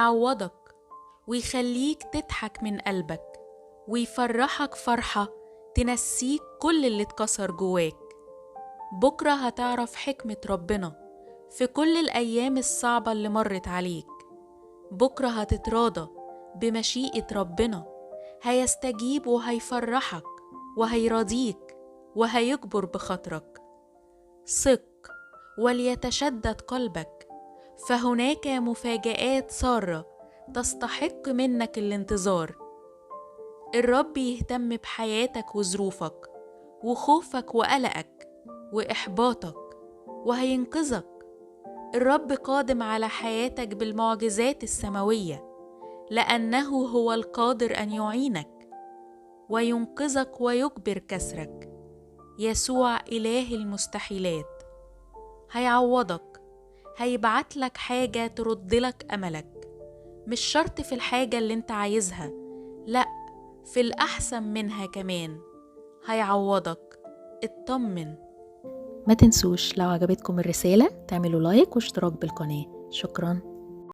هيعوضك ويخليك تضحك من قلبك ويفرحك فرحة تنسيك كل اللي اتكسر جواك. بكرة هتعرف حكمة ربنا في كل الأيام الصعبة اللي مرت عليك. بكرة هتتراضى بمشيئة ربنا، هيستجيب وهيفرحك وهيرضيك وهيجبر بخاطرك. ثق وليتشدد قلبك، فهناك مفاجآت سارة تستحق منك الانتظار. الرب يهتم بحياتك وظروفك وخوفك وقلقك وإحباطك وهينقذك. الرب قادم على حياتك بالمعجزات السماوية، لأنه هو القادر أن يعينك وينقذك ويجبر كسرك. يسوع إله المستحيلات هيعوضك، هيبعتلك حاجة تردلك أملك، مش شرط في الحاجة اللي انت عايزها، لأ، في الأحسن منها كمان. هيعوضك، اطمن. ما تنسوش لو عجبتكم الرسالة تعملوا لايك واشتراك بالقناة. شكراً.